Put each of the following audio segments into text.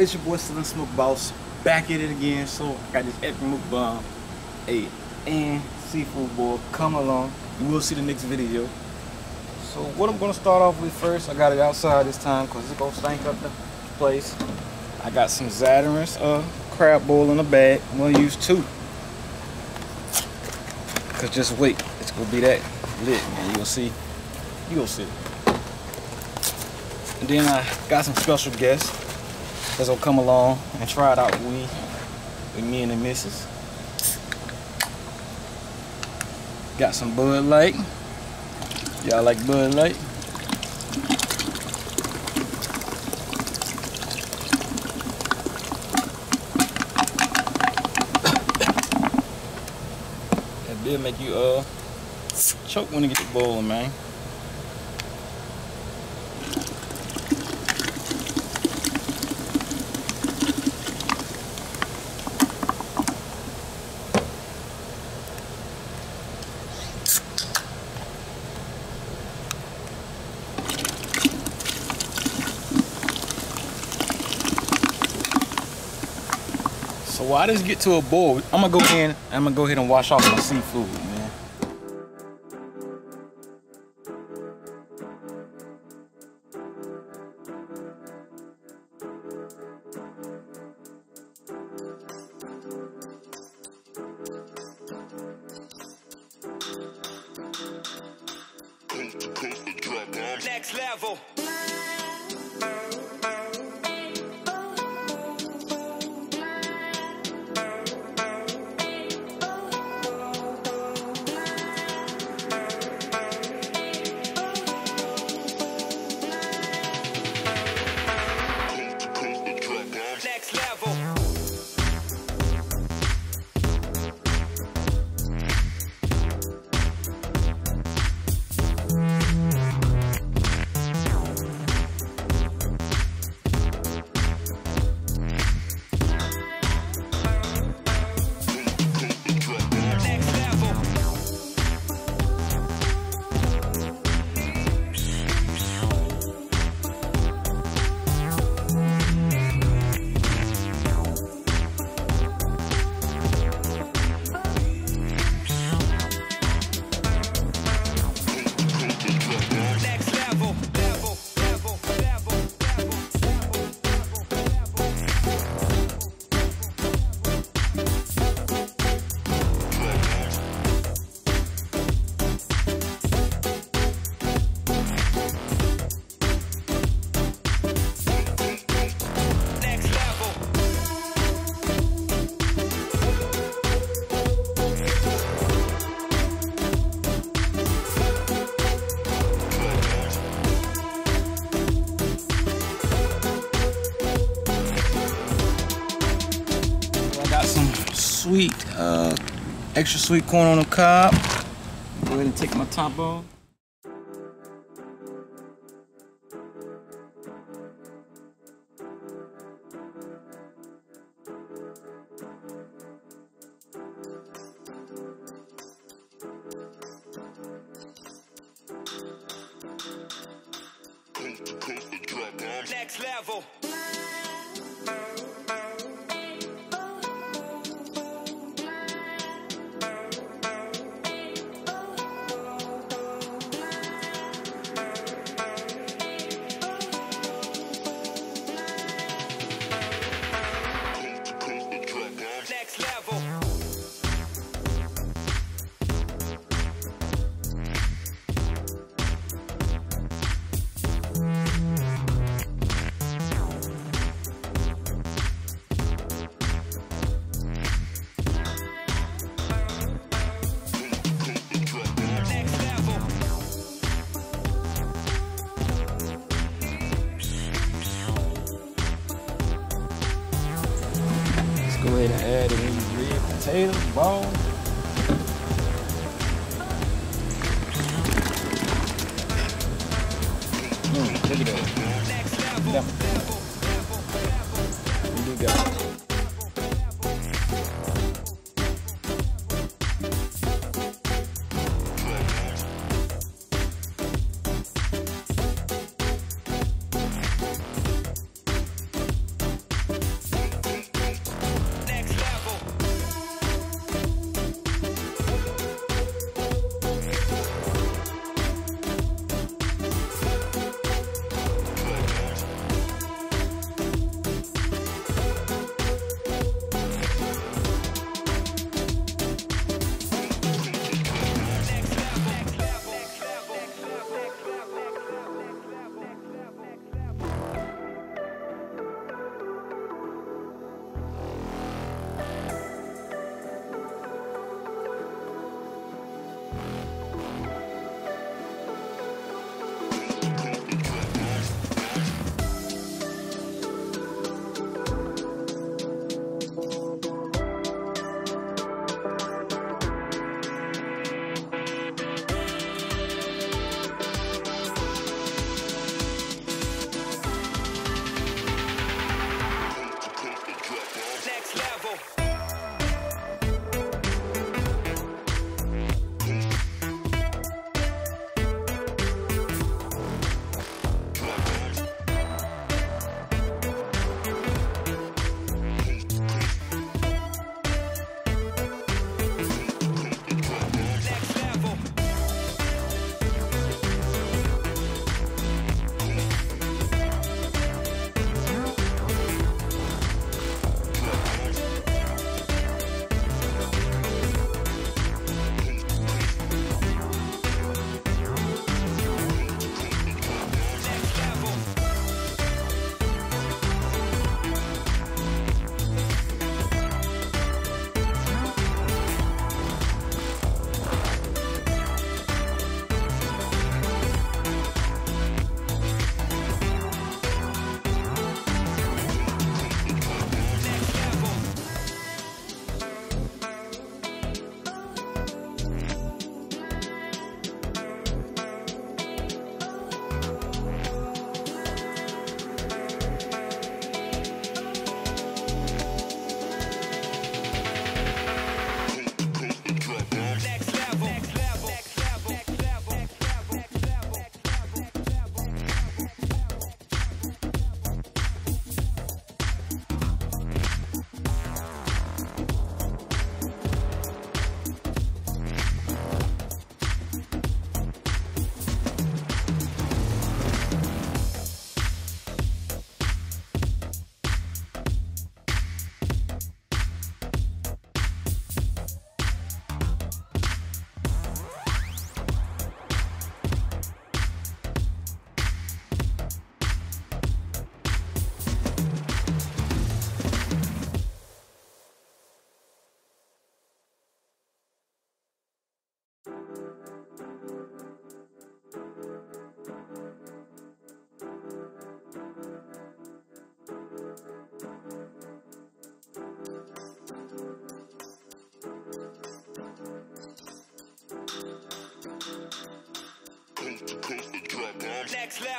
It's your boy Slim Smoke Boss, back at it again. So I got this epic mukbang, and seafood boil. Come along, you will see the next video. So what I'm gonna start off with first, I got it outside this time because it's gonna stink up the place. I got some Zatarain's crab boil in the bag. I'm gonna use 2. Cause just wait, it's gonna be that lit, man. You gonna see. You gonna see. And then I got some special guests that's gonna come along and try it out with me and the missus. Got some Bud Light. Y'all like Bud Light? That beer make you choke when you get the bowl, man. So while this get to a boil, I'm gonna go ahead and wash off my seafood, man. Next level. Next level. Sweet, extra sweet corn on the cob. Go ahead and take my top off. Next level. Next level. Go ahead and add in these red potatoes, ball. Look at that. You got it.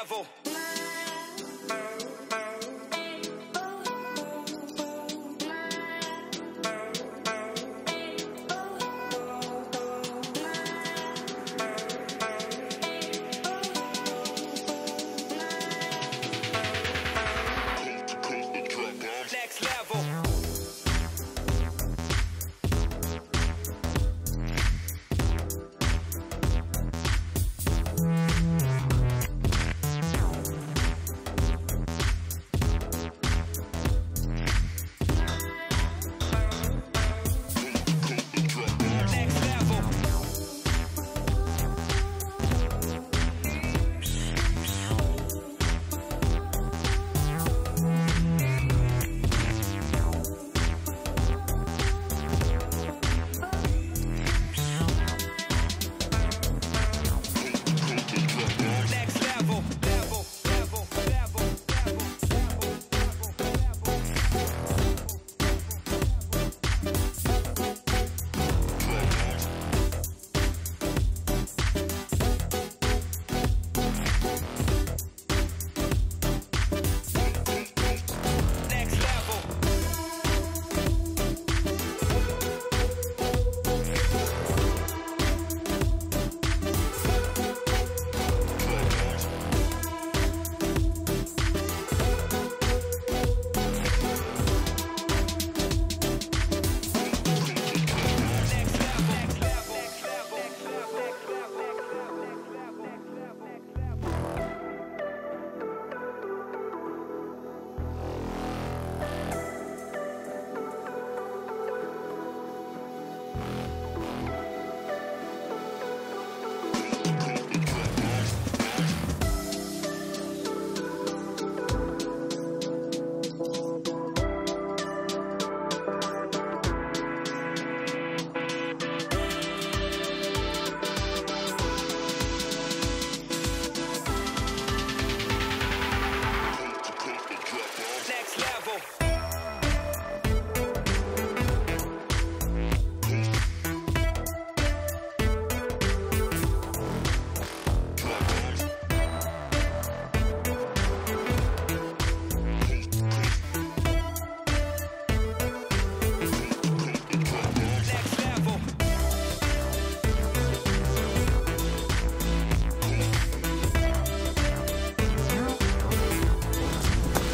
level. Next level.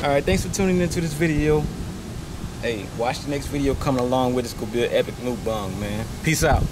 Alright, thanks for tuning into this video. Hey, watch the next video coming along with. It's gonna be an epic mukbang, man. Peace out.